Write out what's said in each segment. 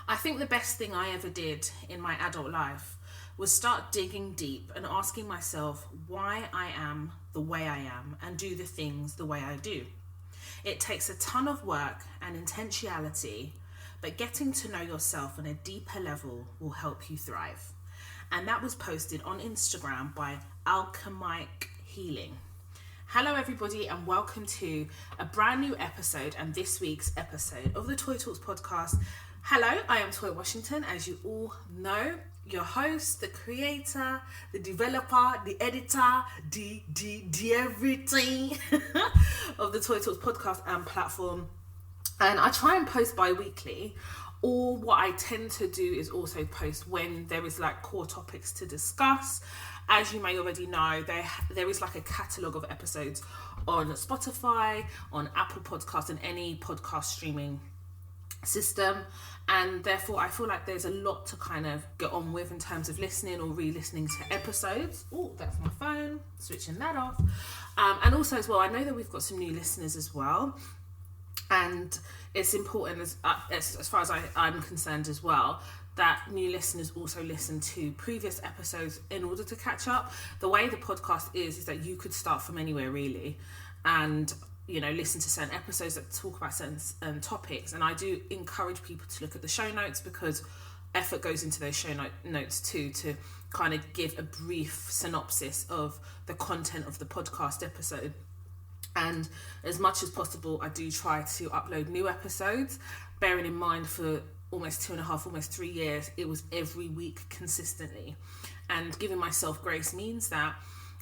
I think the best thing I ever did in my adult life was start digging deep and asking myself why I am the way I am and do the things the way I do. It takes a ton of work and intentionality, but getting to know yourself on a deeper level will help you thrive. And that was posted on Instagram by Alchemic Healing. Hello everybody and welcome to a brand new episode and this week's episode of the Toy Talks podcast. Hello, I am Toy Washington, as you all know, your host, the creator, the developer, the editor, the everything of the Toy Talks podcast and platform. And I try and post bi-weekly, or what I tend to do is also post when there is like core topics to discuss. As you may already know, there is like a catalogue of episodes on Spotify, on Apple Podcasts and any podcast streaming system, and therefore I feel like there's a lot to kind of get on with in terms of listening or re-listening to episodes. Oh, that's my phone, switching that off. And also as well, I know that we've got some new listeners as well, and it's important as far as I'm concerned as well, that new listeners also listen to previous episodes in order to catch up. The way the podcast is that you could start from anywhere really, and listen to certain episodes that talk about certain topics. And I do encourage people to look at the show notes, because effort goes into those show notes too, to kind of give a brief synopsis of the content of the podcast episode. And as much as possible, I do try to upload new episodes, bearing in mind for almost 2.5, almost 3 years, it was every week consistently. And giving myself grace means that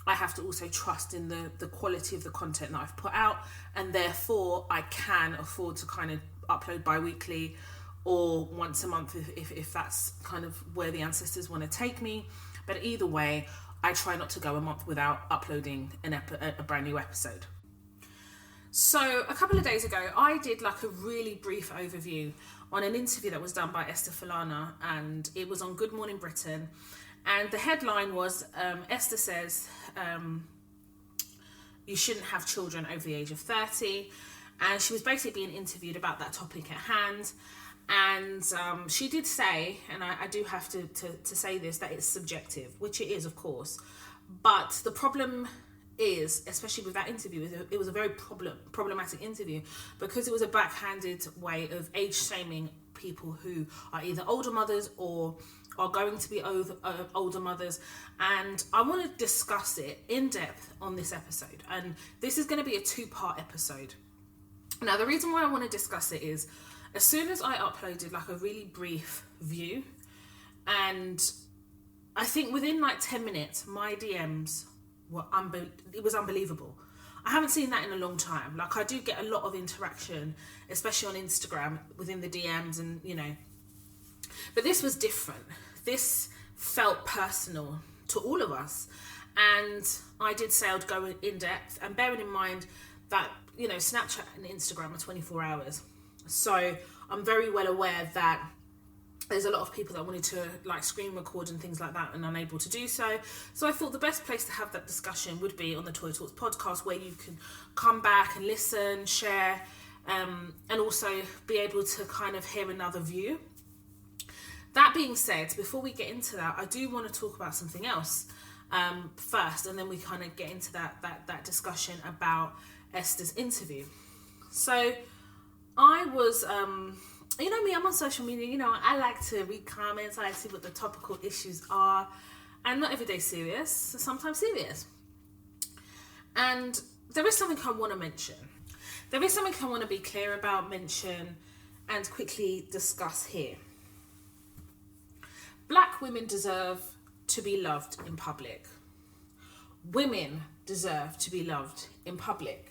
I have to also trust in the quality of the content that I've put out, and therefore I can afford to kind of upload bi-weekly or once a month if that's kind of where the ancestors want to take me. But either way, I try not to go a month without uploading a brand new episode. So a couple of days ago, I did like a really brief overview on an interview that was done by Esther Falana, and it was on Good Morning Britain. And the headline was, Esther says, you shouldn't have children over the age of 30. And she was basically being interviewed about that topic at hand. And she did say, and I do have to say this, that it's subjective, which it is, of course. But the problem is, especially with that interview, it was a very problematic interview, because it was a backhanded way of age shaming people who are either older mothers or are going to be older mothers. And I want to discuss it in depth on this episode, and this is going to be a 2-part episode. Now, the reason why I want to discuss it is, as soon as I uploaded like a really brief view, and I think within like 10 minutes my DMs were it was unbelievable. I haven't seen that in a long time. Like, I do get a lot of interaction, especially on Instagram, within the DMs, and but this was different. This felt personal to all of us, and I did say I'd go in depth, and bearing in mind that Snapchat and Instagram are 24 hours, so I'm very well aware that there's a lot of people that wanted to like screen record and things like that and unable to do so. So I thought the best place to have that discussion would be on the Toy Talks podcast, where you can come back and listen, share, and also be able to kind of hear another view. That being said, before we get into that, I do want to talk about something else first, and then we kind of get into that discussion about Esther's interview. So I was... me, I'm on social media, I like to read comments, I like to see what the topical issues are, and not every day serious, sometimes serious. And there is something I want to mention. There is something I want to be clear about, mention, and quickly discuss here. Black women deserve to be loved in public. Women deserve to be loved in public.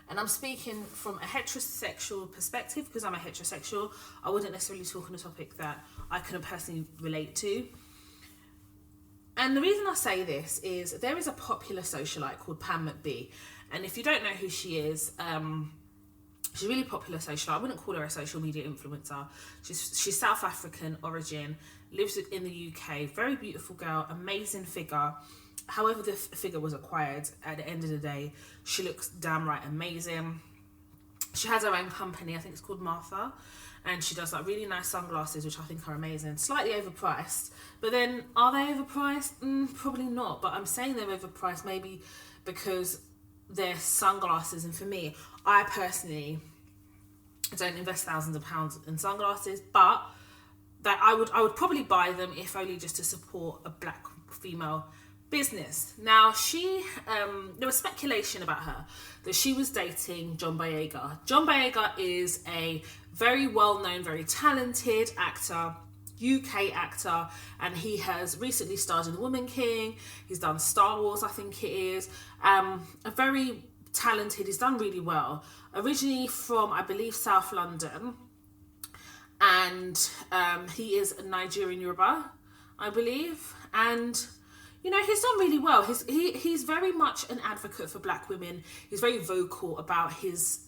And I'm speaking from a heterosexual perspective, because I'm a heterosexual. I wouldn't necessarily talk on a topic that I couldn't personally relate to. And the reason I say this is there is a popular socialite called Pam McBee. And if you don't know who she is, she's a really popular socialite. I wouldn't call her a social media influencer. She's South African origin, lives in the UK. Very beautiful girl, amazing figure. However the figure was acquired, at the end of the day, she looks damn right amazing. She has her own company, I think it's called Martha, and she does like really nice sunglasses, which I think are amazing. Slightly overpriced, but then are they overpriced? Probably not, but I'm saying they're overpriced maybe because they're sunglasses, and for me, I personally don't invest thousands of pounds in sunglasses, but that I would probably buy them if only just to support a black female business. Now, there was speculation about her that she was dating John Boyega. John Boyega is a very well-known, very talented actor, UK actor, and he has recently starred in The Woman King. He's done Star Wars, I think it is. A very talented, he's done really well. Originally from, I believe, South London, and he is a Nigerian Yoruba, I believe, and you know, he's done really well. He's very much an advocate for black women. He's very vocal about his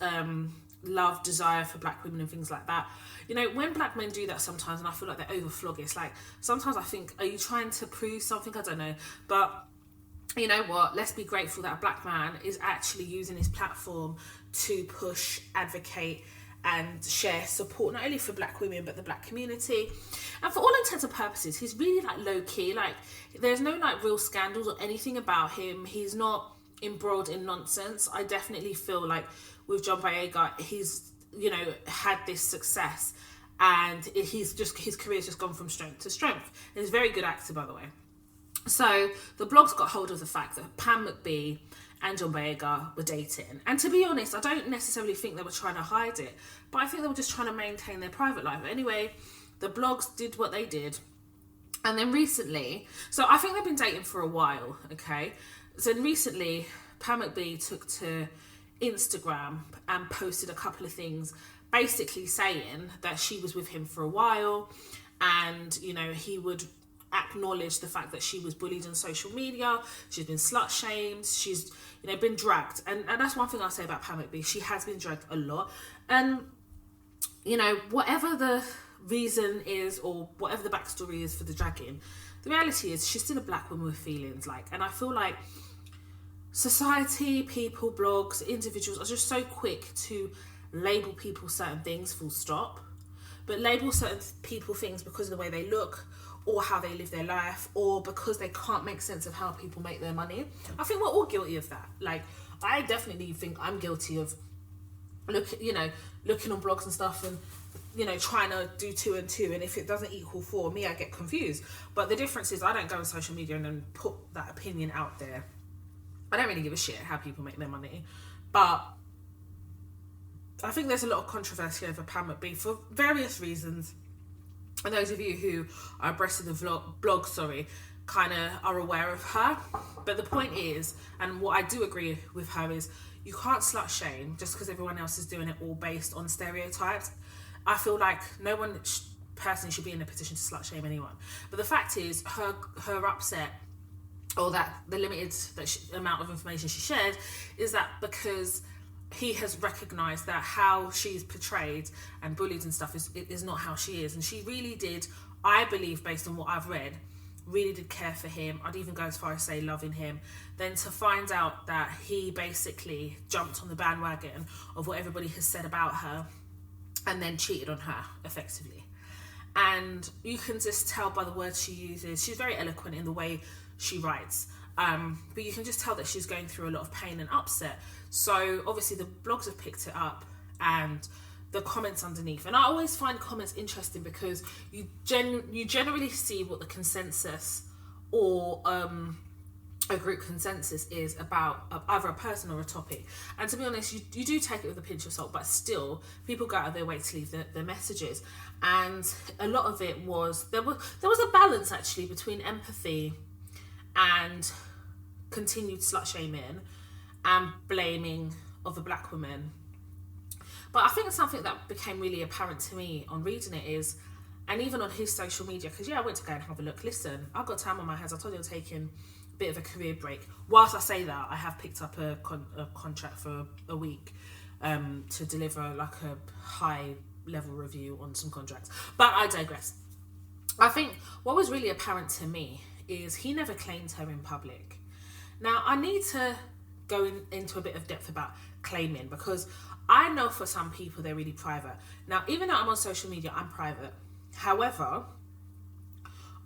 love, desire for black women and things like that. You know, when black men do that sometimes, and I feel like they overflog it, it's like, sometimes I think, are you trying to prove something? I don't know. But you know what? Let's be grateful that a black man is actually using his platform to push, advocate, and share support, not only for black women, but the black community. And for all intents and purposes, he's really like low key. Like, there's no like real scandals or anything about him. He's not embroiled in nonsense. I definitely feel like with John Boyega, he's, you know, had this success, and his career's just gone from strength to strength. And he's a very good actor, by the way. So the blogs got hold of the fact that Pam McBee and John Boyega were dating. And to be honest, I don't necessarily think they were trying to hide it, but I think they were just trying to maintain their private life. But anyway, the blogs did what they did. And then recently, so I think they've been dating for a while, okay? So recently, Pam McBee took to Instagram and posted a couple of things basically saying that she was with him for a while, and, you know, he would acknowledge the fact that she was bullied on social media, she's been slut shamed, she's, you know, been dragged, and that's one thing I'll say about Pam McBee. She has been dragged a lot, and you know, whatever the reason is or whatever the backstory is for the dragging, the reality is she's still a black woman with feelings. Like, and I feel like society, people, blogs, individuals are just so quick to label people certain things, full stop, but label certain people things because of the way they look, or how they live their life, or because they can't make sense of how people make their money. I think we're all guilty of that. Like, I definitely think I'm guilty of looking on blogs and stuff, and, you know, trying to do 2 and 2, and if it doesn't equal 4, me, I get confused. But the difference is I don't go on social media and then put that opinion out there. I don't really give a shit how people make their money. But I think there's a lot of controversy over Pam McBee for various reasons. And those of you who are abreast of the blog, kind of are aware of her. But the point is, and what I do agree with her is, you can't slut shame just because everyone else is doing it all based on stereotypes. I feel like no one person should be in a position to slut shame anyone. But the fact is, her upset, or that the limited amount of information she shared, is that because he has recognised that how she's portrayed and bullied and stuff is not how she is. And she really did, I believe, based on what I've read, really did care for him. I'd even go as far as say loving him. Then to find out that he basically jumped on the bandwagon of what everybody has said about her and then cheated on her, effectively. And you can just tell by the words she uses. She's very eloquent in the way she writes. But you can just tell that she's going through a lot of pain and upset. So obviously the blogs have picked it up, and the comments underneath. And I always find comments interesting because you generally see what the consensus or a group consensus is about either a person or a topic. And to be honest, you do take it with a pinch of salt, but still people go out of their way to leave their messages. And a lot of it was, there was a balance actually between empathy and continued slut shaming and blaming of a black woman. But I think something that became really apparent to me on reading it is, and even on his social media, because I went to go and have a look. Listen, I've got time on my hands. I told you I'm taking a bit of a career break. Whilst I say that, I have picked up a contract for a week to deliver like a high level review on some contracts. But I digress. I think what was really apparent to me is he never claimed her in public. Now, I need to go into a bit of depth about claiming, because I know for some people they're really private. Now, even though I'm on social media, I'm private. However,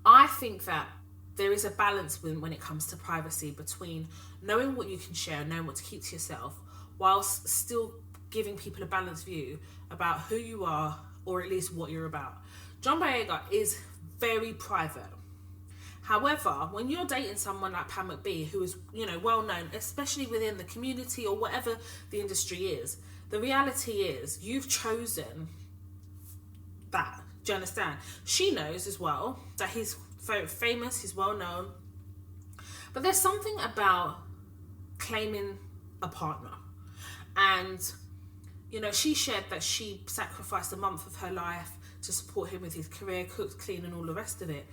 I think that there is a balance when it comes to privacy between knowing what you can share and knowing what to keep to yourself, whilst still giving people a balanced view about who you are, or at least what you're about. John Boyega is very private. However, when you're dating someone like Pam McBee, who is, well known, especially within the community or whatever the industry is, the reality is you've chosen that. Do you understand? She knows as well that he's very famous, he's well known. But there's something about claiming a partner. And, she shared that she sacrificed a month of her life to support him with his career, cooked, clean, and all the rest of it.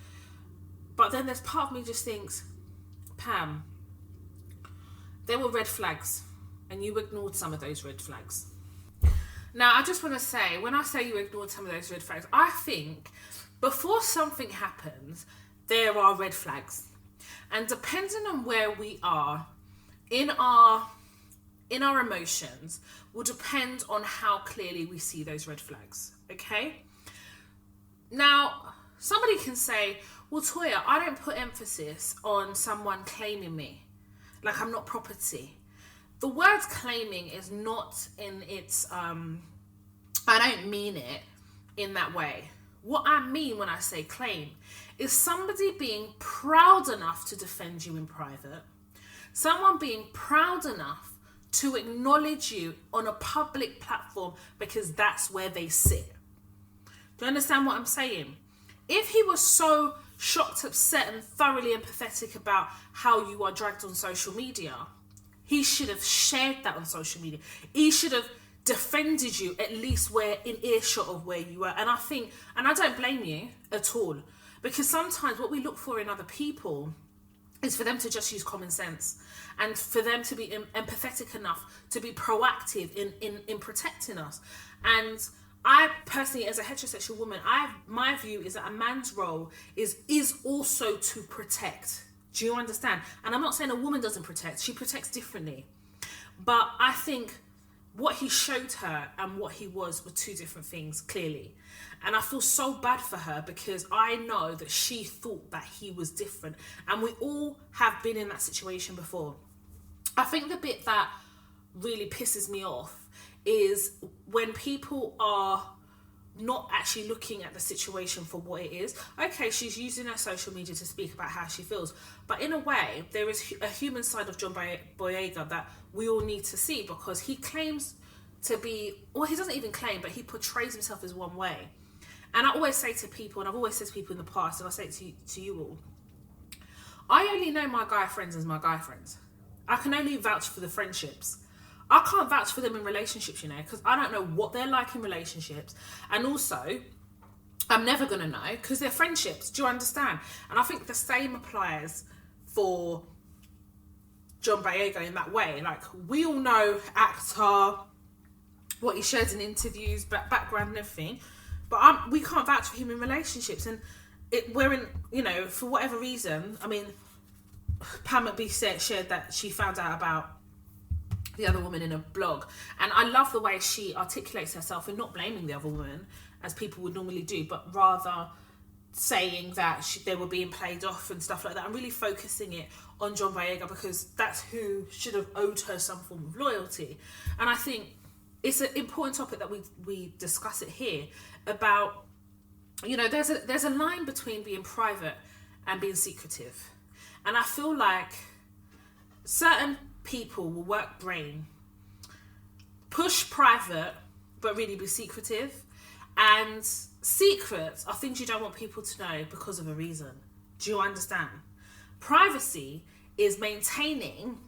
But then there's part of me just thinks, Pam, there were red flags and you ignored some of those red flags. Now, I just want to say, when I say you ignored some of those red flags, I think before something happens, there are red flags. And depending on where we are in our emotions will depend on how clearly we see those red flags, okay? Now, somebody can say, well, Toya, I don't put emphasis on someone claiming me, like I'm not property. The word claiming is not in its, I don't mean it in that way. What I mean when I say claim is somebody being proud enough to defend you in private, someone being proud enough to acknowledge you on a public platform because that's where they sit. Do you understand what I'm saying? If he was so shocked, upset, and thoroughly empathetic about how you are dragged on social media, he should have shared that on social media. He should have defended you at least where in earshot of where you were. And I don't blame you at all, because sometimes what we look for in other people is for them to just use common sense and for them to be empathetic enough to be proactive in protecting us. And I personally, as a heterosexual woman, my view is that a man's role is also to protect. Do you understand? And I'm not saying a woman doesn't protect. She protects differently. But I think what he showed her and what he was were two different things, clearly. And I feel so bad for her because I know that she thought that he was different. And we all have been in that situation before. I think the bit that really pisses me off is when people are not actually looking at the situation for what it is. Okay, she's using her social media to speak about how she feels, but in a way, there is a human side of John Boyega that we all need to see, because he claims to be, well, he doesn't even claim, but he portrays himself as one way. And I always say to people, and I've always said to people in the past, and I say it to you all, I only know my guy friends as my guy friends. I can only vouch for the friendships. I can't vouch for them in relationships, because I don't know what they're like in relationships. And also, I'm never going to know because they're friendships. Do you understand? And I think the same applies for John Boyega in that way. Like, we all know actor, what he shares in interviews, background and everything. But we can't vouch for him in relationships. And we're in, for whatever reason, I mean, Pam McBee shared that she found out about the other woman in a blog, and I love the way she articulates herself and not blaming the other woman as people would normally do, but rather saying that they were being played off and stuff like that, and really focusing it on John Boyega because that's who should have owed her some form of loyalty. And I think it's an important topic that we discuss it here about, there's a line between being private and being secretive, and I feel like certain people will work brain, push private, but really be secretive. And secrets are things you don't want people to know because of a reason. Do you understand? Privacy is maintaining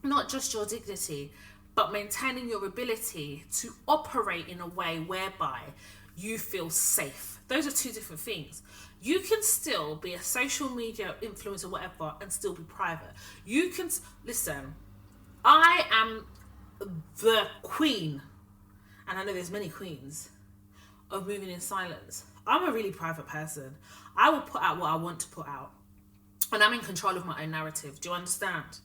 not just your dignity, but maintaining your ability to operate in a way whereby you feel safe. Those are two different things. You can still be a social media influencer, whatever, and still be private. You can, listen, I am the queen, and I know there's many queens, of moving in silence. I'm a really private person. I will put out what I want to put out, and I'm in control of my own narrative. Do you understand?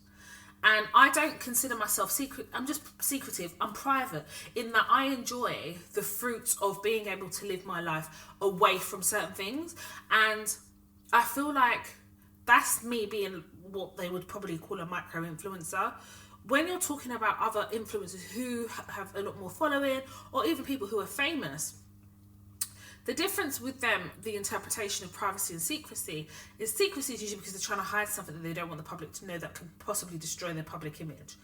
And I don't consider myself secret. I'm just secretive. I'm private in that I enjoy the fruits of being able to live my life away from certain things. And I feel like that's me being what they would probably call a micro influencer. When you're talking about other influencers who have a lot more following, or even people who are famous, the difference with them, the interpretation of privacy and secrecy, is secrecy is usually because they're trying to hide something that they don't want the public to know that can possibly destroy their public image.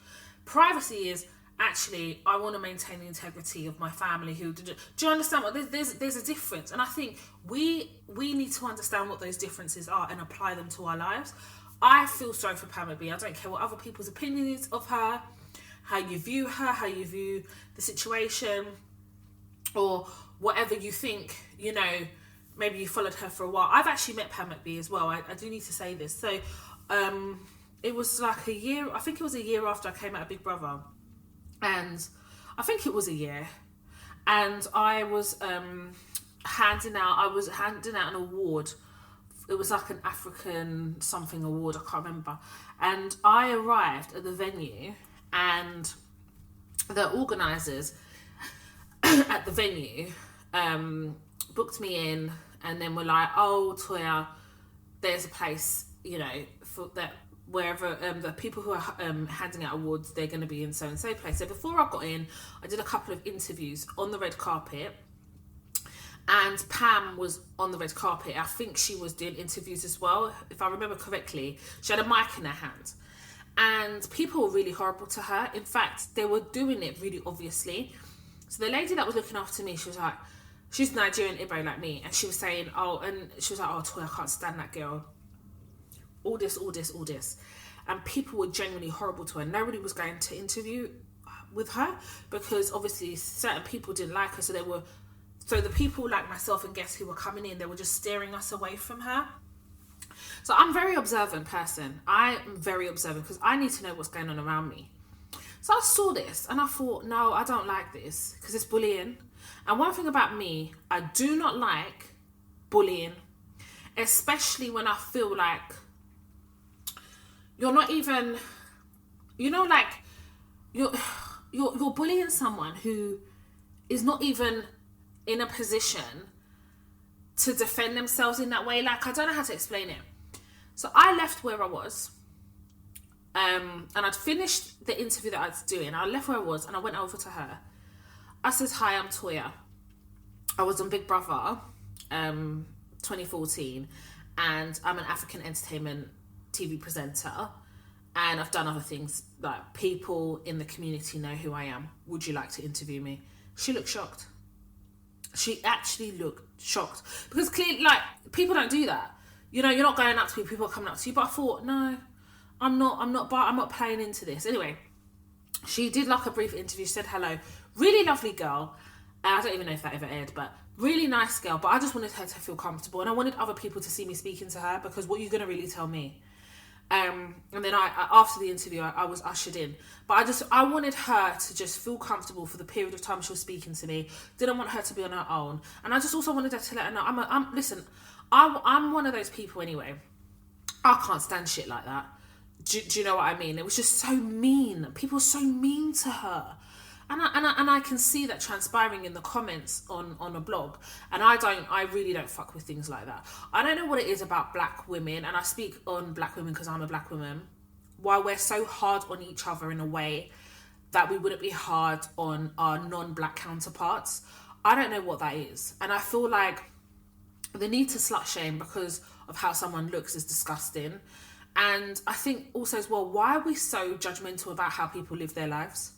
Privacy is actually, I want to maintain the integrity of my family. Do you understand what there's a difference? And I think we need to understand what those differences are and apply them to our lives. I feel sorry for Pam B. I don't care what other people's opinion is of her, how you view her, how you view the situation, or whatever you think, you know, maybe you followed her for a while. I've actually met Pam B as well. I do need to say this. So it was like a year, I think it was a year after I came out of Big Brother. And I think it was a year. And I was handing out an award. It was like an African something award, I can't remember. And I arrived at the venue, and the organisers at the venue booked me in, and then were like, "Oh, Toya, there's a place, you know, for that wherever the people who are handing out awards, they're going to be in so and so place." So before I got in, I did a couple of interviews on the red carpet, and Pam was on the red carpet. I think she was doing interviews as well, if I remember correctly. She had a mic in her hand, and people were really horrible to her. In fact, they were doing it really obviously. So the lady that was looking after me, she was like, she's Nigerian Igbo like me, and she was saying, "Oh," and she was like, "Oh, Toy, I can't stand that girl. All this. And people were genuinely horrible to her. Nobody was going to interview with her because obviously certain people didn't like her. So the people like myself and guests who were coming in, they were just steering us away from her. So I'm a very observant person. I am very observant because I need to know what's going on around me. So I saw this and I thought, no, I don't like this because it's bullying. And one thing about me, I do not like bullying, especially when I feel like you're not even, you know, like you're bullying someone who is not even in a position to defend themselves in that way. Like, I don't know how to explain it. So I left where I was, and I'd finished the interview that I was doing. I left where I was and I went over to her. I said, "Hi, I'm Toya. I was on Big Brother 2014, and I'm an African entertainment TV presenter, and I've done other things, like people in the community know who I am. Would you like to interview me?" She looked shocked. She actually looked shocked because clearly, like, people don't do that. You know, you're not going up to people are coming up to you. But I thought, no, I'm not playing into this. Anyway, she did like a brief interview. She said hello. Really lovely girl. I don't even know if that ever aired, but really nice girl. But I just wanted her to feel comfortable, and I wanted other people to see me speaking to her because what are you going to really tell me? And then I after the interview, I was ushered in. But I wanted her to just feel comfortable for the period of time she was speaking to me. Didn't want her to be on her own. And I just also wanted her to let her know, I'm one of those people anyway. I can't stand shit like that. Do you know what I mean? It was just so mean. People were so mean to her. And I can see that transpiring in the comments on a blog. And I really don't fuck with things like that. I don't know what it is about black women, and I speak on black women because I'm a black woman, why we're so hard on each other in a way that we wouldn't be hard on our non-black counterparts. I don't know what that is. And I feel like the need to slut shame because of how someone looks is disgusting. And I think also as well, why are we so judgmental about how people live their lives?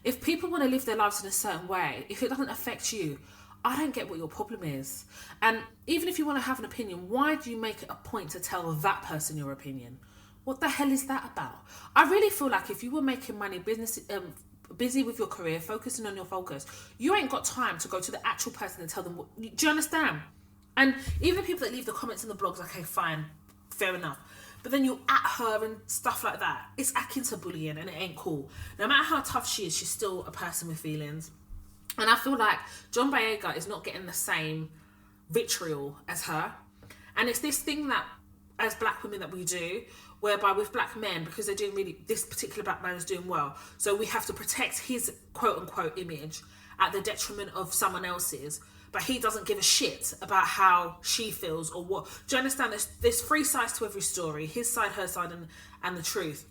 If people want to live their lives in a certain way, if it doesn't affect you, I don't get what your problem is. And even if you want to have an opinion, why do you make it a point to tell that person your opinion? What the hell is that about? I really feel like if you were making money, busy with your career, focusing on your focus, you ain't got time to go to the actual person and tell them what, do you understand? And even the people that leave the comments in the blogs, okay, fine, fair enough. But then you at her and stuff like that. It's akin to bullying and it ain't cool. No matter how tough she is, she's still a person with feelings. And I feel like John Boyega is not getting the same vitriol as her. And it's this thing that as black women that we do, whereby with black men, because they're doing really, this particular black man is doing well, so we have to protect his quote unquote image at the detriment of someone else's, but he doesn't give a shit about how she feels or what. Do you understand? There's three sides to every story: his side, her side, and the truth.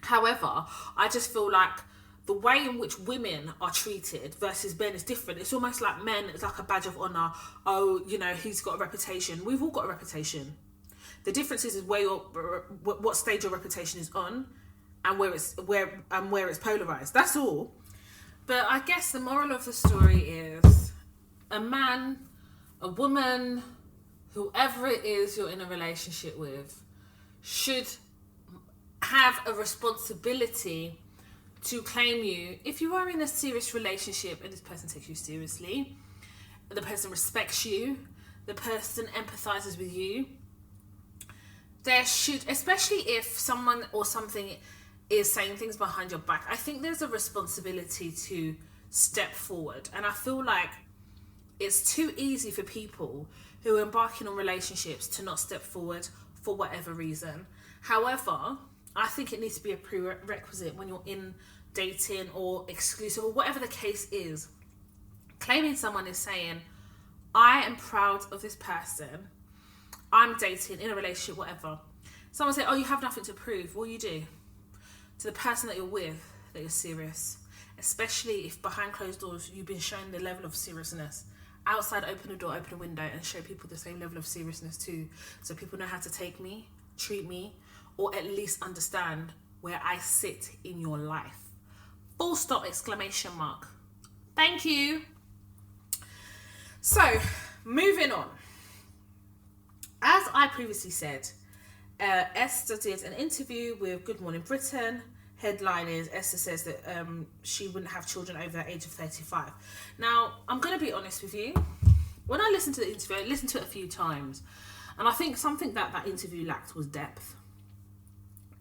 However, I just feel like the way in which women are treated versus men is different. It's almost like men, it's like a badge of honor. Oh, you know, he's got a reputation. We've all got a reputation. The difference is where what stage your reputation is on, and where it's polarized. That's all. But I guess the moral of the story is a man, a woman, whoever it is you're in a relationship with, should have a responsibility to claim you. If you are in a serious relationship and this person takes you seriously, the person respects you, the person empathizes with you, there should, especially if someone or something is saying things behind your back, I think there's a responsibility to step forward. And I feel like it's too easy for people who are embarking on relationships to not step forward for whatever reason. However, I think it needs to be a prerequisite when you're in dating or exclusive or whatever the case is. Claiming someone is saying, I am proud of this person, I'm dating, in a relationship, whatever. Someone say, oh, you have nothing to prove. Well, you do. To the person that you're with, that you're serious. Especially if behind closed doors you've been shown the level of seriousness. Outside, open a door, open a window, and show people the same level of seriousness too. So people know how to take me, treat me, or at least understand where I sit in your life. Full stop, exclamation mark. Thank you. So, moving on. As I previously said, Esther did an interview with Good Morning Britain. Headline is, Esther says that she wouldn't have children over the age of 35. Now, I'm going to be honest with you. When I listened to the interview, I listened to it a few times. And I think something that interview lacked was depth.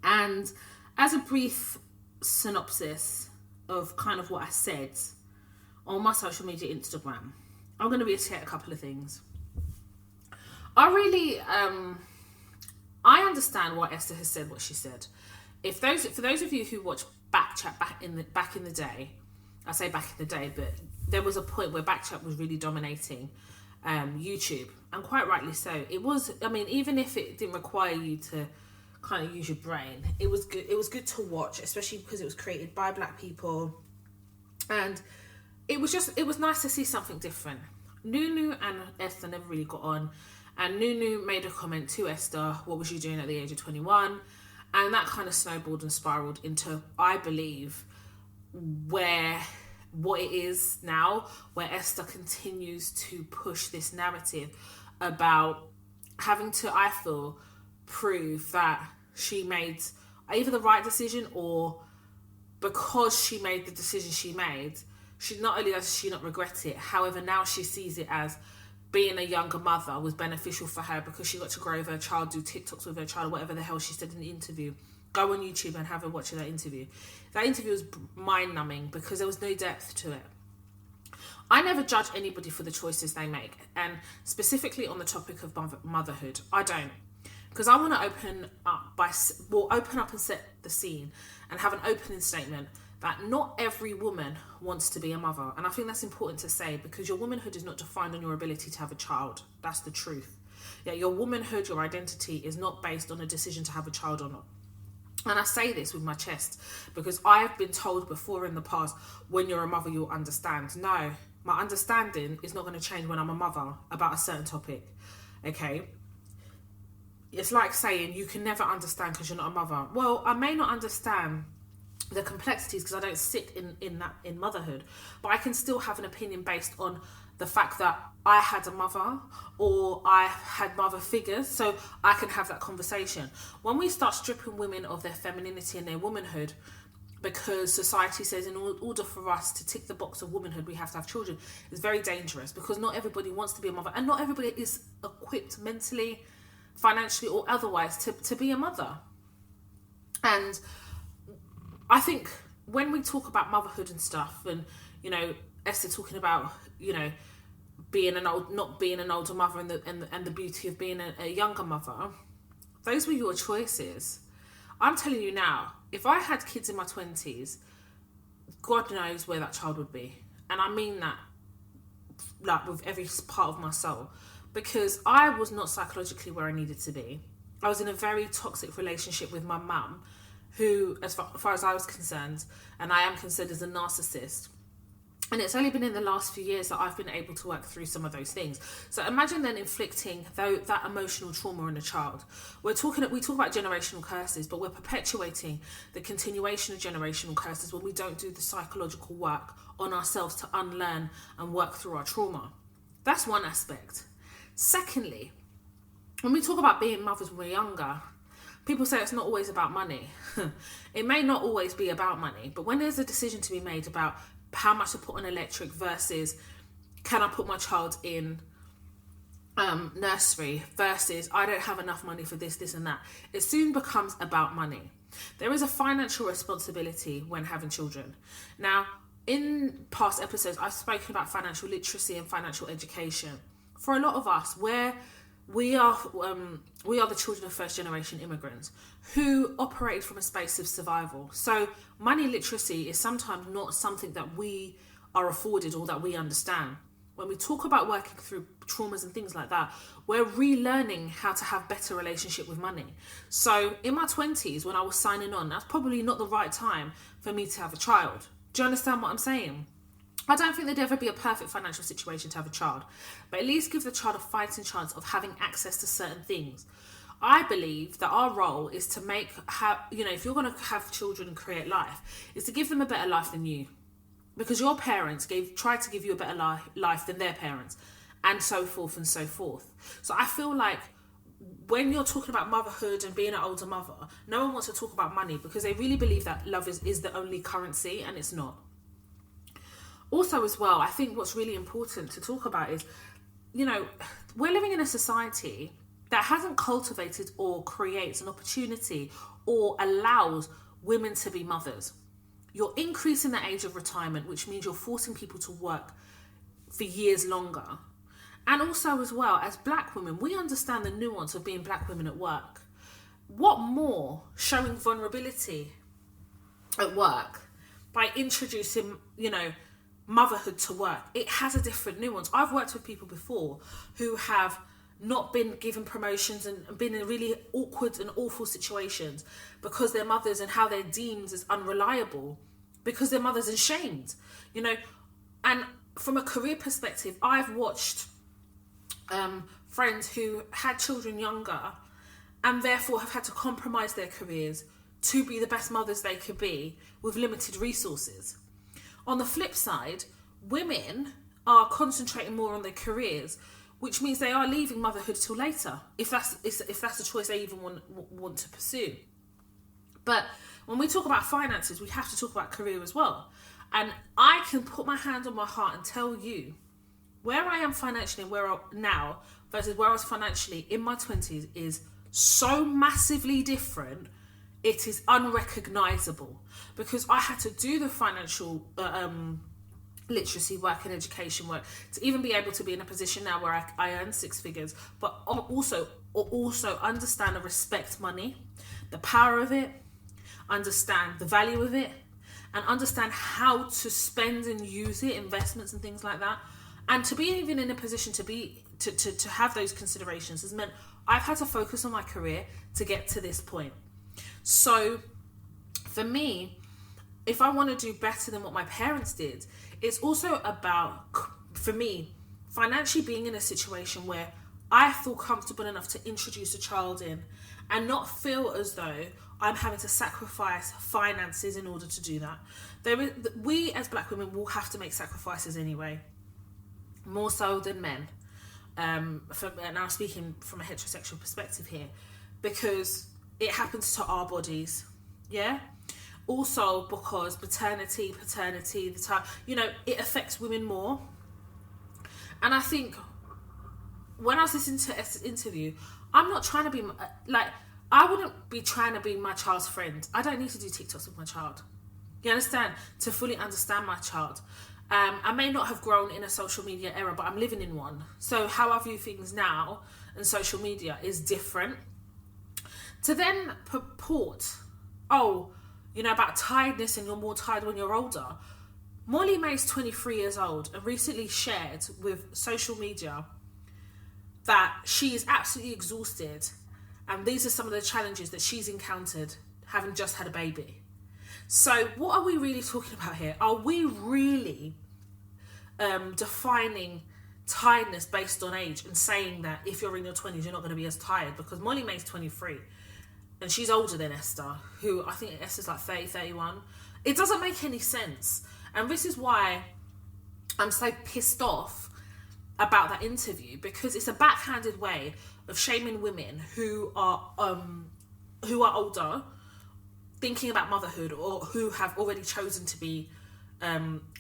And as a brief synopsis of kind of what I said on my social media Instagram, I'm going to reiterate a couple of things. I really, I understand why Esther has said what she said. For those of you who watch Backchat back in the day, I say back in the day, but there was a point where Backchat was really dominating YouTube, and quite rightly so. It was, I mean, even if it didn't require you to kind of use your brain, it was good. It was good to watch, especially because it was created by black people, and it was nice to see something different. Nunu and Esther never really got on. And Nunu made a comment to Esther, what was you doing at the age of 21? And that kind of snowballed and spiraled into, I believe, what it is now, where Esther continues to push this narrative about having to, I feel, prove that she made either the right decision, or because she made the decision she made, she not only does she not regret it, however, now she sees it as being a younger mother was beneficial for her because she got to grow with her child, do TikToks with her child, or whatever the hell she said in the interview. Go on YouTube and have a watch of that interview. That interview was mind-numbing because there was no depth to it. I never judge anybody for the choices they make, and specifically on the topic of motherhood, I don't. Because I want to open up and set the scene and have an opening statement that not every woman wants to be a mother. And I think that's important to say, because your womanhood is not defined on your ability to have a child. That's the truth. Yeah, your womanhood, your identity is not based on a decision to have a child or not. And I say this with my chest because I have been told before in the past, when you're a mother, you'll understand. No, my understanding is not going to change when I'm a mother about a certain topic. Okay? It's like saying you can never understand because you're not a mother. Well, I may not understand the complexities because I don't sit in motherhood, but I can still have an opinion based on the fact that I had a mother or I had mother figures, so I can have that conversation. When we start stripping women of their femininity and their womanhood because society says in order for us to tick the box of womanhood we have to have children, it's very dangerous, because not everybody wants to be a mother, and not everybody is equipped mentally, financially or otherwise to be a mother. And I think when we talk about motherhood and stuff, and, you know, Esther talking about, you know, not being an older mother and the beauty of being a younger mother, Those were your choices. I'm telling you now, if I had kids in my 20s, God knows where that child would be. And I mean that like with every part of my soul, because I was not psychologically where I needed to be. I was in a very toxic relationship with my mum, who, as far as I was concerned, and I am considered as a narcissist. And it's only been in the last few years that I've been able to work through some of those things. So imagine then inflicting that emotional trauma on a child. We talk about generational curses, but we're perpetuating the continuation of generational curses when we don't do the psychological work on ourselves to unlearn and work through our trauma. That's one aspect. Secondly, when we talk about being mothers when we're younger, people say it's not always about money. It may not always be about money, but when there's a decision to be made about how much to put on electric versus can I put my child in nursery versus I don't have enough money for this and that, it soon becomes about money. There is a financial responsibility when having children. Now, in past episodes, I've spoken about financial literacy and financial education. For a lot of us, where we are the children of first generation immigrants who operated from a space of survival. So money literacy is sometimes not something that we are afforded or that we understand. When we talk about working through traumas and things like that, we're relearning how to have better relationship with money. So in my 20s, when I was signing on, that's probably not the right time for me to have a child. Do you understand what I'm saying? I don't think there'd ever be a perfect financial situation to have a child, but at least give the child a fighting chance of having access to certain things. I believe that our role is to if you're going to have children and create life, is to give them a better life than you. Because your parents tried to give you a better life than their parents, and so forth and so forth. So I feel like when you're talking about motherhood and being an older mother, no one wants to talk about money because they really believe that love is the only currency, and it's not. Also as well, I think what's really important to talk about is, we're living in a society that hasn't cultivated or creates an opportunity or allows women to be mothers. You're increasing the age of retirement, which means you're forcing people to work for years longer. And also as well, as black women, we understand the nuance of being black women at work. What more showing vulnerability at work by introducing, motherhood to work? It has a different nuance. I've worked with people before who have not been given promotions and been in really awkward and awful situations because their mothers and how they're deemed as unreliable because their mothers are shamed, and from a career perspective, I've watched friends who had children younger and therefore have had to compromise their careers to be the best mothers they could be with limited resources. On the flip side, women are concentrating more on their careers, which means they are leaving motherhood till later, if that's a choice they even want to pursue. But when we talk about finances, we have to talk about career as well. And I can put my hand on my heart and tell you where I am financially and now versus where I was financially in my 20s is so massively different. It is unrecognisable because I had to do the financial literacy work and education work to even be able to be in a position now where I earn six figures, but also understand and respect money, the power of it, understand the value of it, and understand how to spend and use it, investments and things like that. And to be even in a position to have those considerations has meant I've had to focus on my career to get to this point. So for me, if I want to do better than what my parents did, it's also about, for me, financially being in a situation where I feel comfortable enough to introduce a child in and not feel as though I'm having to sacrifice finances in order to do that. We as black women will have to make sacrifices anyway, more so than men. And I'm speaking from a heterosexual perspective here, because it happens to our bodies, yeah? Also because paternity, the time, it affects women more. And I think when I was listening to Esther's interview, I'm not trying to be, I wouldn't be trying to be my child's friend. I don't need to do TikToks with my child. You understand? To fully understand my child. I may not have grown in a social media era, but I'm living in one. So how I view things now and social media is different. To then purport, oh, you know, about tiredness and you're more tired when you're older. Molly May's 23 years old and recently shared with social media that she is absolutely exhausted, and these are some of the challenges that she's encountered having just had a baby. So what are we really talking about here? Are we really defining tiredness based on age and saying that if you're in your 20s you're not going to be as tired? Because Molly May's 23 and she's older than Esther, who I think Esther's like 30, 31. It doesn't make any sense. And this is why I'm so pissed off about that interview, because it's a backhanded way of shaming women who are older, thinking about motherhood, or who have already chosen to be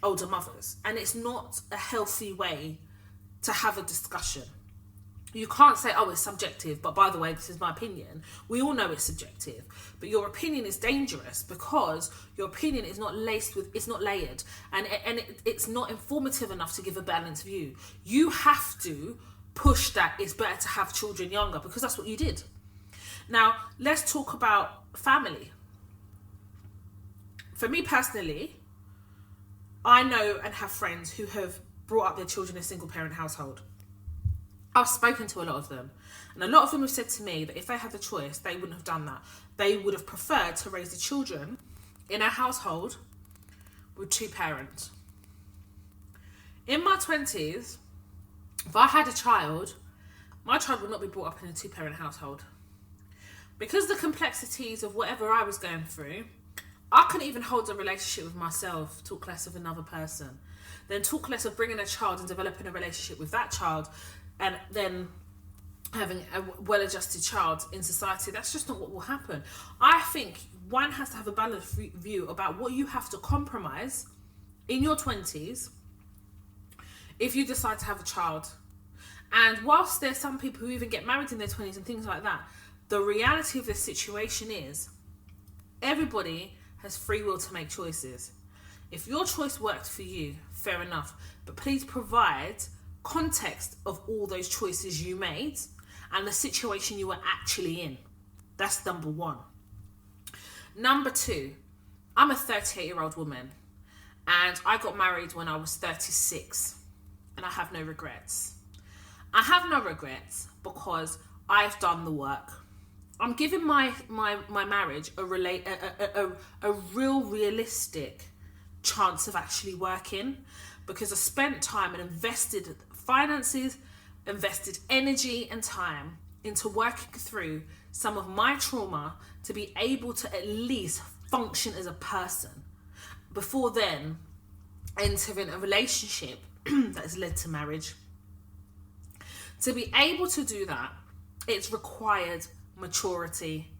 older mothers. And it's not a healthy way to have a discussion. You can't say, oh, it's subjective, but by the way, this is my opinion. We all know it's subjective, but your opinion is dangerous because your opinion is not laced with, it's not layered, and it's not informative enough to give a balanced view. You have to push that it's better to have children younger, because that's what you did. Now, let's talk about family. For me personally, I know and have friends who have brought up their children in a single parent household. I've spoken to a lot of them, and a lot of them have said to me that if they had the choice, they wouldn't have done that. They would have preferred to raise the children in a household with two parents. In my 20s, if I had a child, my child would not be brought up in a two-parent household. Because the complexities of whatever I was going through, I couldn't even hold a relationship with myself, talk less of another person. Then talk less of bringing a child and developing a relationship with that child, and then having a well-adjusted child in society. That's just not what will happen. I think one has to have a balanced view about what you have to compromise in your 20s if you decide to have a child. And whilst there's some people who even get married in their 20s and things like that, the reality of the situation is everybody has free will to make choices. If your choice worked for you, fair enough, but please provide context of all those choices you made and the situation you were actually in. That's number one. Number two, I'm a 38-year-old woman, and I got married when I was 36, and I have no regrets. I have no regrets because I've done the work. I'm giving my marriage a real realistic chance of actually working, because I spent time and invested finances, invested energy and time into working through some of my trauma to be able to at least function as a person before then entering a relationship that has led to marriage. To be able to do that, it's required maturity,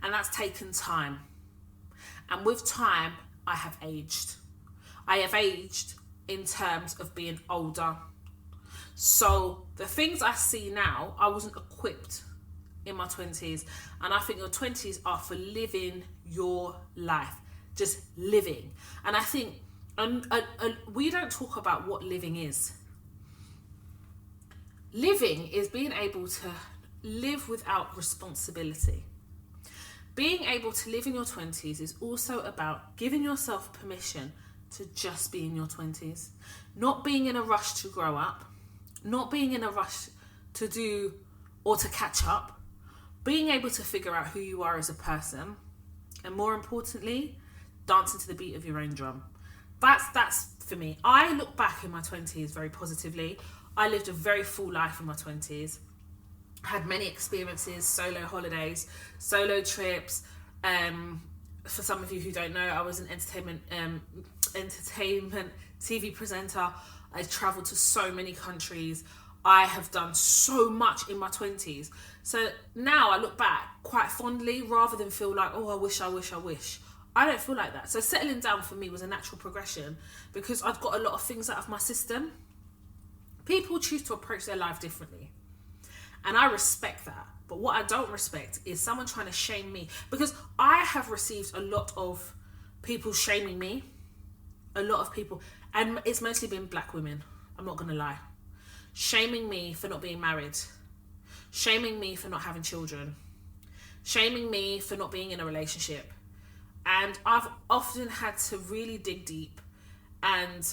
and that's taken time. And with time, I have aged. I have aged in terms of being older. So the things I see now, I wasn't equipped in my 20s. And I think your 20s are for living your life, just living. And I think we don't talk about what living is. Living is being able to live without responsibility. Being able to live in your 20s is also about giving yourself permission to just be in your 20s. Not being in a rush to grow up. Not being in a rush to do or to catch up. Being able to figure out who you are as a person. And more importantly, dancing to the beat of your own drum. That's for me. I look back in my 20s very positively. I lived a very full life in my 20s. Had many experiences, solo holidays, solo trips. For some of you who don't know, I was an entertainment TV presenter. I travelled to so many countries. I have done so much in my 20s. So now I look back quite fondly, rather than feel like, oh, I wish. I don't feel like that. So settling down for me was a natural progression, because I've got a lot of things out of my system. People choose to approach their life differently, and I respect that. But what I don't respect is someone trying to shame me, because I have received a lot of people shaming me. A lot of people, and it's mostly been black women, I'm not going to lie. Shaming me for not being married. Shaming me for not having children. shaming me for not being in a relationship. And I've often had to really dig deep and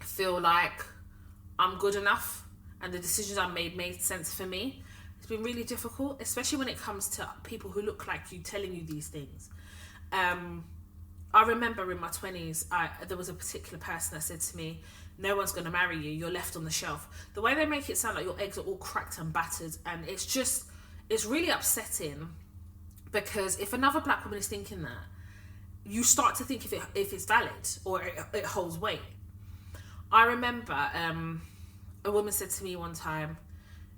feel like I'm good enough and the decisions I made sense for me. It's been really difficult, especially when it comes to people who look like you telling you these things. I remember in my 20s, there was a particular person that said to me, no one's going to marry you, you're left on the shelf. The way they make it sound like your eggs are all cracked and battered, and it's really upsetting, because if another black woman is thinking that, you start to think if it's valid or it holds weight. I remember a woman said to me one time,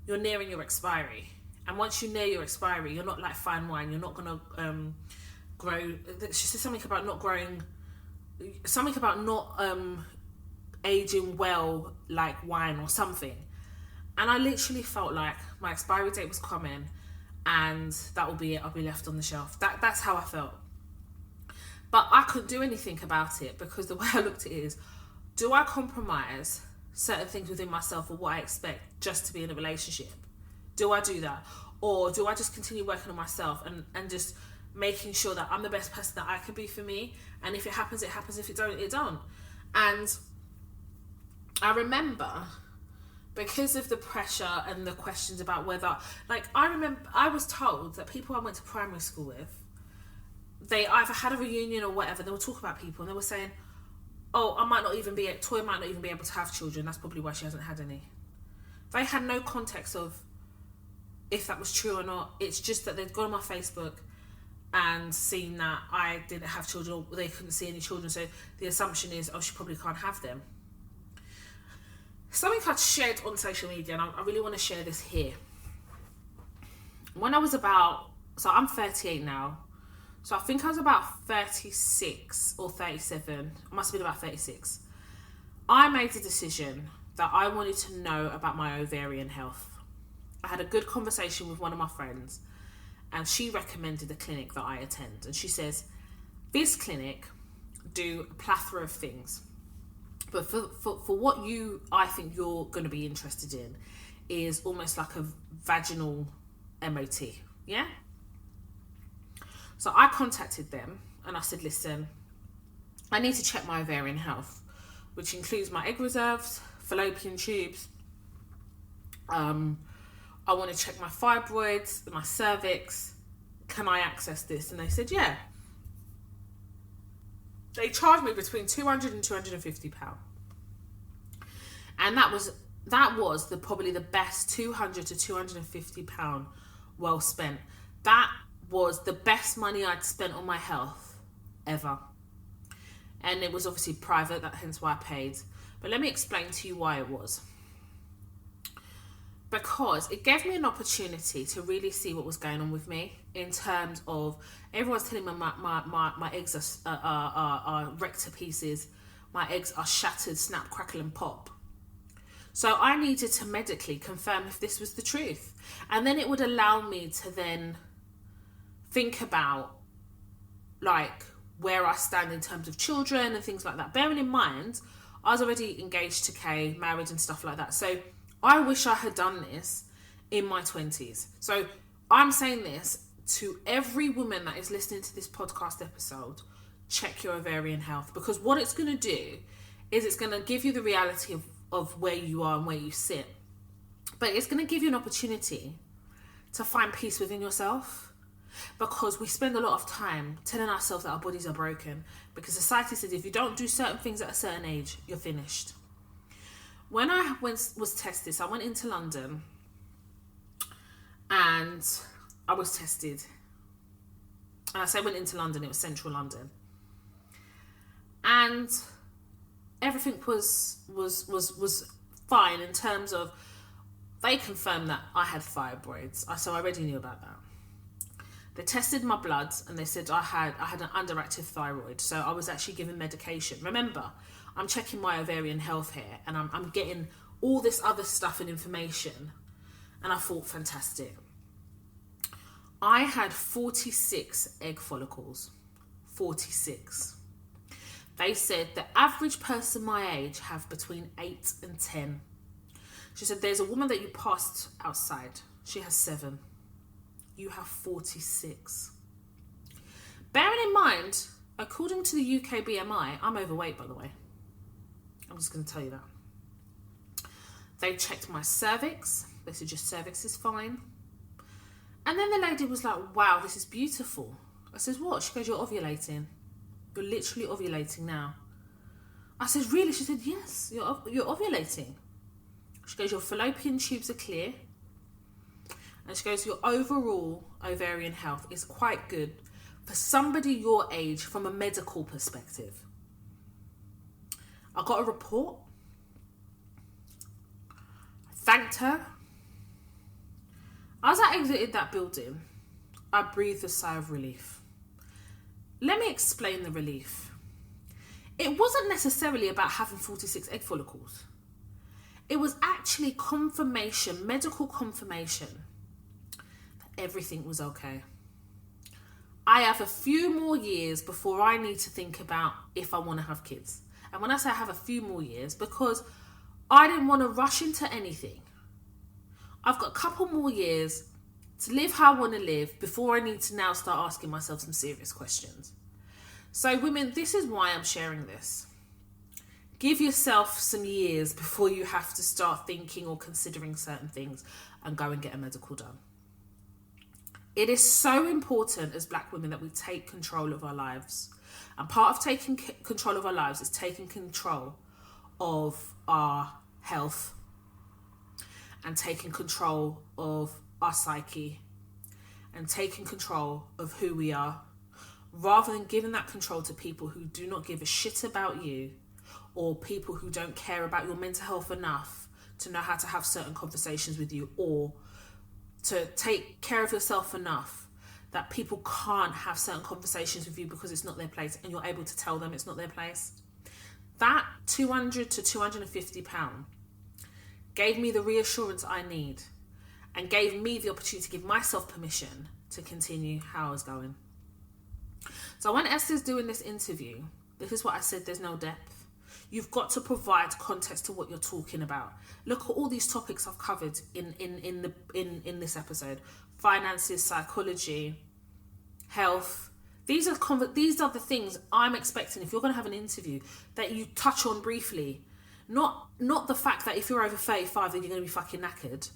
you're nearing your expiry, and once you near your expiry, you're not like fine wine, you're not going to grow. She said something about not growing, something about not aging well like wine or something. And I literally felt like my expiry date was coming, and that will be it. I'll be left on the shelf. That's how I felt. But I couldn't do anything about it, because the way I looked at it is, do I compromise certain things within myself or what I expect just to be in a relationship? Do I do that? Or do I just continue working on myself and just making sure that I'm the best person that I can be for me? And if it happens, it happens. If it don't, it don't. And I remember, because of the pressure and the questions about whether, like, I was told that people I went to primary school with, they either had a reunion or whatever, they would talk about people and they were saying, oh, Toy might not even be able to have children, that's probably why she hasn't had any. They had no context of if that was true or not. It's just that they'd gone on my Facebook and seen that I didn't have children, or they couldn't see any children, so the assumption is, oh, she probably can't have them. Something I'd shared on social media, and I really want to share this here. When I was so I'm 38 now, so I think I was about 36 or 37, I must have been about 36. I made the decision that I wanted to know about my ovarian health. I had a good conversation with one of my friends, and she recommended the clinic that I attend. And she says, this clinic do a plethora of things, but for what I think you're going to be interested in is almost like a vaginal MOT, yeah? So I contacted them and I said, listen, I need to check my ovarian health, which includes my egg reserves, fallopian tubes. I want to check my fibroids, my cervix. Can I access this? And they said, yeah. They charged me between £200 and £250. And that was probably the best £200 to £250 well spent. That was the best money I'd spent on my health ever. And it was obviously private, hence why I paid. But let me explain to you why it was. Because it gave me an opportunity to really see what was going on with me, in terms of, everyone's telling me my eggs are wrecked to pieces. My eggs are shattered, snap, crackle and pop. So I needed to medically confirm if this was the truth. And then it would allow me to then think about, like, where I stand in terms of children and things like that. Bearing in mind, I was already engaged to Kay, married and stuff like that. So I wish I had done this in my 20s. So I'm saying this to every woman that is listening to this podcast episode: check your ovarian health, because what it's going to do is it's going to give you the reality of where you are and where you sit. But it's going to give you an opportunity to find peace within yourself, because we spend a lot of time telling ourselves that our bodies are broken, because society says if you don't do certain things at a certain age, you're finished. When I was tested, so I went into London and I was tested. And I say went into London, it was central London. And everything was fine in terms of, they confirmed that I had fibroids. So I already knew about that. They tested my blood and they said I had an underactive thyroid. So I was actually given medication. Remember, I'm checking my ovarian health here, and I'm getting all this other stuff and information. And I thought, fantastic. I had 46 egg follicles. 46. They said the average person my age have between 8 and 10. She said, there's a woman that you passed outside. She has 7. you have 46. Bearing in mind, according to the UK BMI, I'm overweight, by the way. I'm just going to tell you that. They checked my cervix. They said your cervix is fine. And then the lady was like, wow, this is beautiful. I said, what? She goes, you're ovulating. You're literally ovulating now. I said, really? She said, yes, you're ovulating. She goes, your fallopian tubes are clear. And she goes, your overall ovarian health is quite good for somebody your age from a medical perspective. I got a report. I thanked her. As I exited that building, I breathed a sigh of relief. Let me explain the relief. It wasn't necessarily about having 46 egg follicles. It was actually confirmation, medical confirmation, that everything was okay. I have a few more years before I need to think about if I want to have kids. And when I say I have a few more years, because I didn't want to rush into anything. I've got a couple more years to live how I want to live before I need to now start asking myself some serious questions. So women, this is why I'm sharing this. Give yourself some years before you have to start thinking or considering certain things and go and get a medical done. It is so important as Black women that we take control of our lives. And part of taking control of our lives is taking control of our health and taking control of our psyche and taking control of who we are, rather than giving that control to people who do not give a shit about you, or people who don't care about your mental health enough to know how to have certain conversations with you, or to take care of yourself enough that people can't have certain conversations with you because it's not their place and you're able to tell them it's not their place. That £200 to £250 gave me the reassurance I need and gave me the opportunity to give myself permission to continue how I was going. So when Esther's doing this interview, this is what I said, there's no depth. You've got to provide context to what you're talking about. Look at all these topics I've covered in this episode. Finances, psychology, health. These are the things I'm expecting if you're going to have an interview that you touch on briefly. Not the fact that if you're over 35 then you're going to be fucking knackered.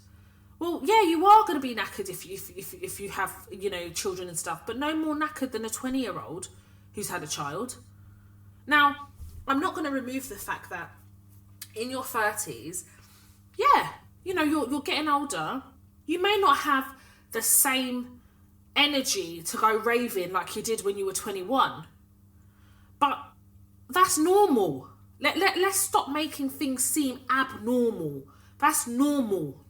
Well, yeah, you are going to be knackered if you have, children and stuff, but no more knackered than a 20-year-old who's had a child. Now, I'm not going to remove the fact that in your 30s, you're getting older. You may not have the same energy to go raving like you did when you were 21, but that's normal. Let's stop making things seem abnormal. That's normal.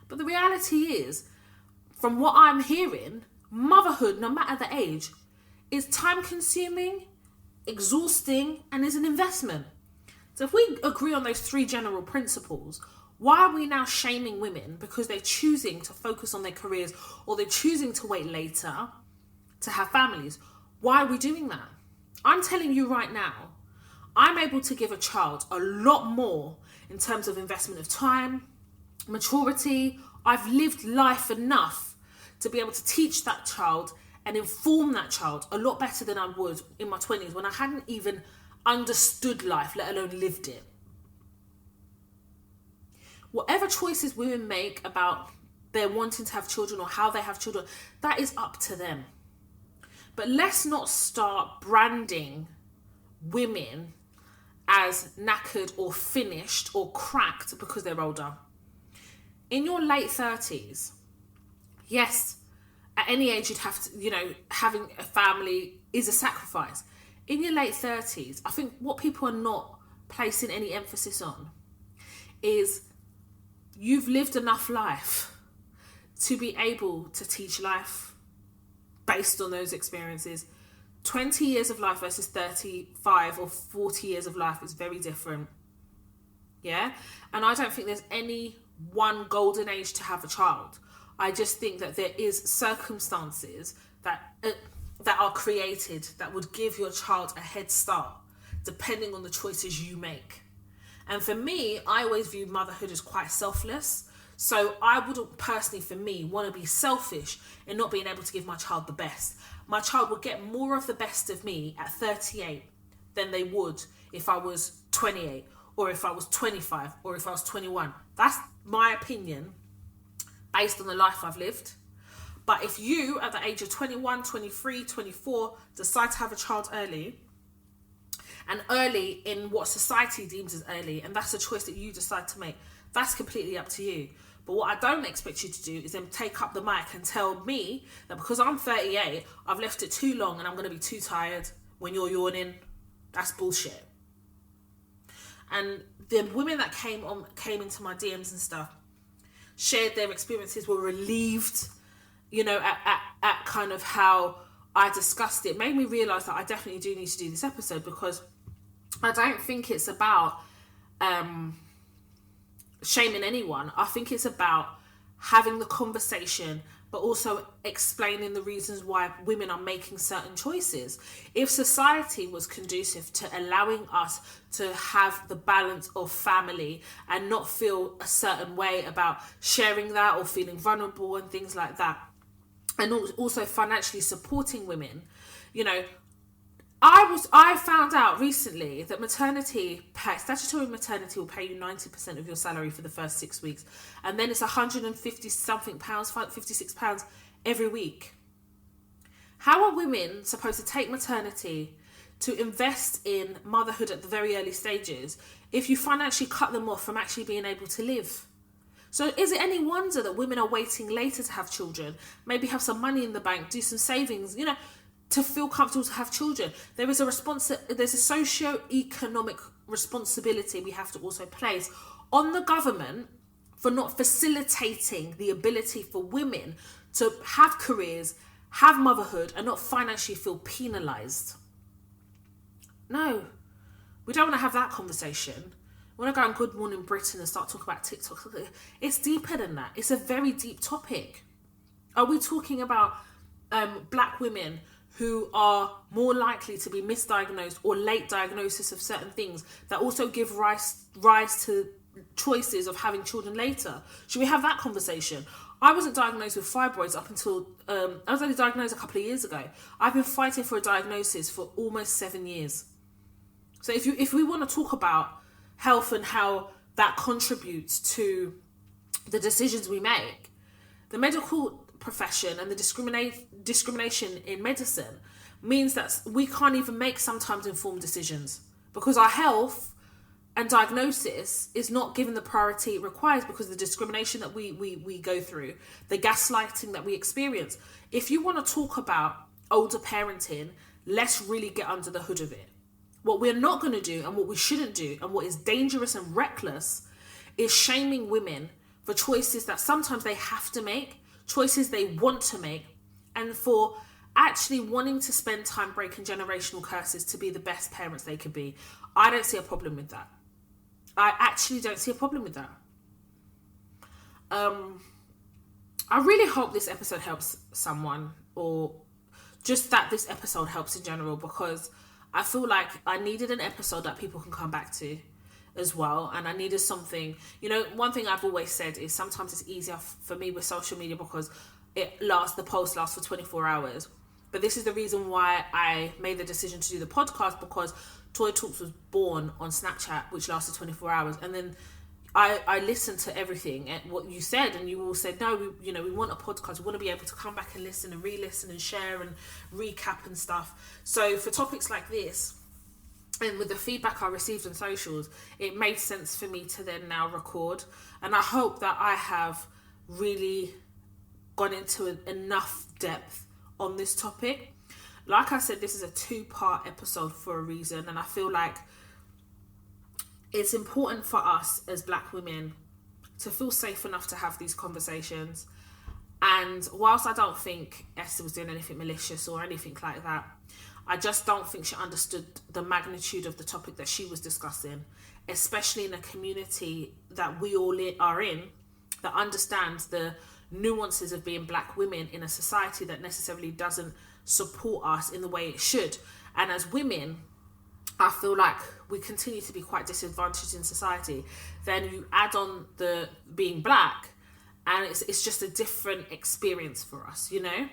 But the reality is, from what I'm hearing, motherhood, no matter the age, is time-consuming, exhausting, and is an investment. So if we agree on those three general principles, why are we now shaming women because they're choosing to focus on their careers or they're choosing to wait later to have families? Why are we doing that? I'm telling you right now, I'm able to give a child a lot more in terms of investment of time, maturity. I've lived life enough to be able to teach that child and inform that child a lot better than I would in my 20s when I hadn't even understood life, let alone lived it. Whatever choices women make about their wanting to have children or how they have children, that is up to them. But let's not start branding women as knackered or finished or cracked because they're older. In your late 30s, yes, at any age you'd have to, having a family is a sacrifice. In your late 30s, I think what people are not placing any emphasis on is you've lived enough life to be able to teach life based on those experiences. 20 years of life versus 35 or 40 years of life is very different. Yeah? And I don't think there's any one golden age to have a child. I just think that there is circumstances that are created that would give your child a head start depending on the choices you make. And for me, I always view motherhood as quite selfless. So I wouldn't personally, for me, want to be selfish in not being able to give my child the best. My child would get more of the best of me at 38 than they would if I was 28 or if I was 25 or if I was 21. That's my opinion based on the life I've lived. But if you, at the age of 21, 23, 24, decide to have a child early, and early in what society deems as early, and that's a choice that you decide to make, that's completely up to you. But what I don't expect you to do is then take up the mic and tell me that because I'm 38, I've left it too long and I'm going to be too tired when you're yawning. That's bullshit. And the women that came into my DMs and stuff, shared their experiences, were relieved, you know, at kind of how I discussed it. Made me realise that I definitely do need to do this episode, because I don't think it's about shaming anyone. I think it's about having the conversation, but also explaining the reasons why women are making certain choices. If society was conducive to allowing us to have the balance of family and not feel a certain way about sharing that or feeling vulnerable and things like that, and also financially supporting women, you know, I found out recently that statutory maternity will pay you 90% of your salary for the first 6 weeks, and then it's 150 something pounds, £56 every week. How are women supposed to take maternity to invest in motherhood at the very early stages if you financially cut them off from actually being able to live? So is it any wonder that women are waiting later to have children, maybe have some money in the bank, do some savings, you know, to feel comfortable to have children? There's a socio-economic responsibility we have to also place on the government for not facilitating the ability for women to have careers, have motherhood, and not financially feel penalised. No, we don't want to have that conversation. We want to go on Good Morning Britain and start talking about TikTok. It's deeper than that. It's a very deep topic. Are we talking about black women who are more likely to be misdiagnosed or late diagnosis of certain things that also give rise to choices of having children later? Should we have that conversation? I wasn't diagnosed with fibroids up until I was only diagnosed a couple of years ago. I've been fighting for a diagnosis for almost 7 years. So if we want to talk about health and how that contributes to the decisions we make, the medical profession and the discrimination in medicine means that we can't even make sometimes informed decisions, because our health and diagnosis is not given the priority it requires because of the discrimination that we go through, the gaslighting that we experience. If you want to talk about older parenting, let's really get under the hood of it. What we're not going to do, and what we shouldn't do, and what is dangerous and reckless, is shaming women for choices that sometimes they have to make, choices they want to make, and for actually wanting to spend time breaking generational curses to be the best parents they could be. I don't see a problem with that. I actually don't see a problem with that. I really hope this episode helps someone, or just that this episode helps in general, because I feel like I needed an episode that people can come back to as well. And I needed something, you know, one thing I've always said is sometimes it's easier for me with social media because the post lasts for 24 hours. But this is the reason why I made the decision to do the podcast, because Toy Talks was born on Snapchat, which lasted 24 hours. And then I listened to everything and what you said, and you all said, no, we want a podcast. We want to be able to come back and listen and re-listen and share and recap and stuff. So for topics like this, and with the feedback I received on socials, it made sense for me to then now record. And I hope that I have really gone into enough depth on this topic. Like I said, this is a 2-part episode for a reason, and I feel like it's important for us as black women to feel safe enough to have these conversations. And whilst I don't think Esther was doing anything malicious or anything like that, I just don't think she understood the magnitude of the topic that she was discussing, especially in a community that we all are in, that understands the nuances of being black women in a society that necessarily doesn't support us in the way it should. And as women, I feel like we continue to be quite disadvantaged in society. Then you add on the being black, and it's just a different experience for us, you know.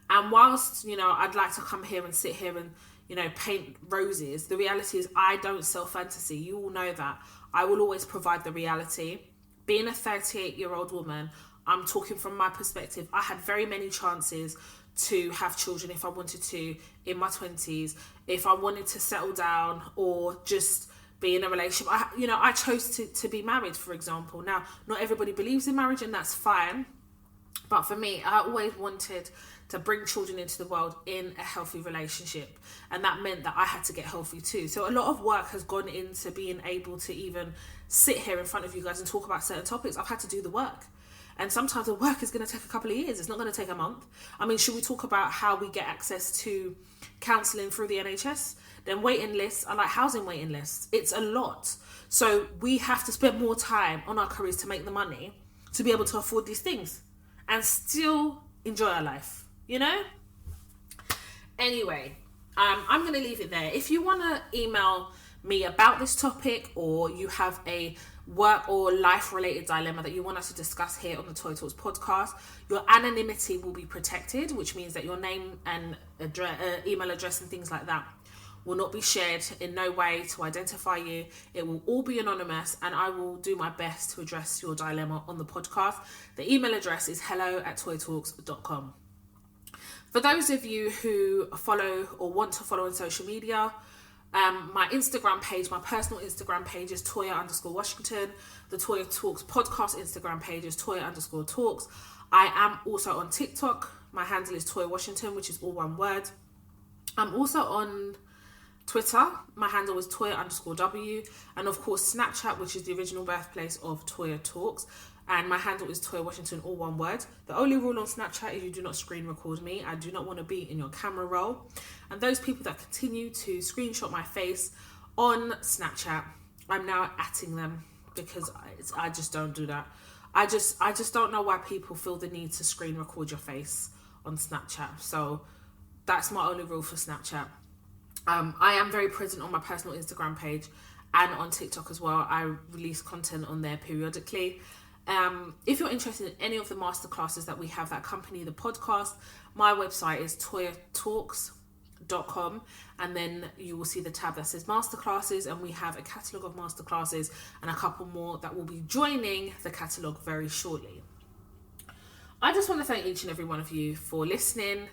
And whilst, you know, I'd like to come here and sit here and, you know, paint roses, the reality is I don't sell fantasy. You all know that. I will always provide the reality. Being a 38-year-old woman, I'm talking from my perspective. I had very many chances to have children if I wanted to in my 20s, if I wanted to settle down or just be in a relationship. I chose to be married, for example. Now, not everybody believes in marriage, and that's fine. But for me, I always wanted to bring children into the world in a healthy relationship. And that meant that I had to get healthy too. So a lot of work has gone into being able to even sit here in front of you guys and talk about certain topics. I've had to do the work. And sometimes the work is going to take a couple of years. It's not going to take a month. I mean, should we talk about how we get access to counselling through the NHS? Then waiting lists are like housing waiting lists. It's a lot. So we have to spend more time on our careers to make the money to be able to afford these things and still enjoy our life, you know? Anyway, I'm going to leave it there. If you want to email me about this topic, or you have a work or life related dilemma that you want us to discuss here on the Toy Talks podcast, your anonymity will be protected, which means that your name and email address and things like that will not be shared in no way to identify you. It will all be anonymous, and I will do my best to address your dilemma on the podcast. The email address is hello@toytalks.com. For those of you who follow or want to follow on social media, my Instagram page, my personal Instagram page is Toya_Washington. The Toya Talks podcast Instagram page is Toya_Talks. I am also on TikTok. My handle is Toya Washington, which is all one word. I'm also on Twitter. My handle is Toya_W. And of course, Snapchat, which is the original birthplace of Toya Talks. And my handle is Toya Washington, all one word. The only rule on Snapchat is you do not screen record me. I do not want to be in your camera roll. And those people that continue to screenshot my face on Snapchat, I'm now atting them because I just don't do that. I just don't know why people feel the need to screen record your face on Snapchat. So that's my only rule for Snapchat. I am very present on my personal Instagram page and on TikTok as well. I release content on there periodically. If you're interested in any of the masterclasses that we have that accompany the podcast, my website is toyatalks.com, and then you will see the tab that says masterclasses, and we have a catalogue of masterclasses and a couple more that will be joining the catalogue very shortly. I just want to thank each and every one of you for listening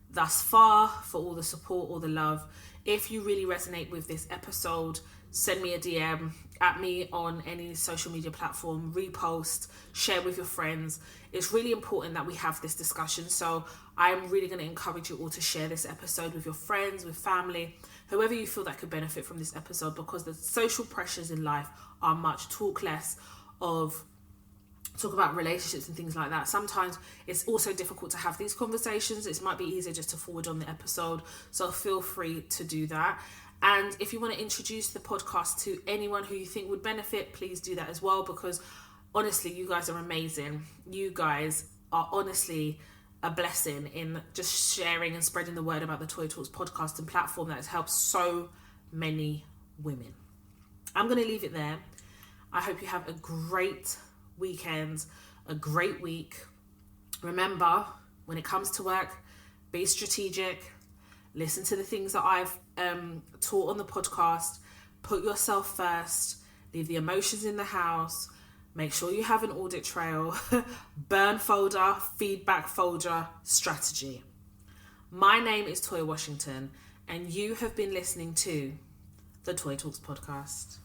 thus far, for all the support, all the love. If you really resonate with this episode, send me a DM at me on any social media platform, repost, share with your friends. It's really important that we have this discussion. So I'm really going to encourage you all to share this episode with your friends, with family, whoever you feel that could benefit from this episode, because the social pressures in life are much. Talk less of talk about relationships and things like that. Sometimes it's also difficult to have these conversations. It might be easier just to forward on the episode. So feel free to do that. And if you want to introduce the podcast to anyone who you think would benefit, please do that as well, because honestly, you guys are amazing. You guys are honestly a blessing in just sharing and spreading the word about the Toy Talks podcast and platform that has helped so many women. I'm going to leave it there. I hope you have a great weekend, a great week. Remember, when it comes to work, be strategic. Listen to the things that I've taught on the podcast. Put yourself first. Leave the emotions in the house. Make sure you have an audit trail. Burn folder, feedback folder, strategy. My name is Toya Washington, and you have been listening to the Toy Talks podcast.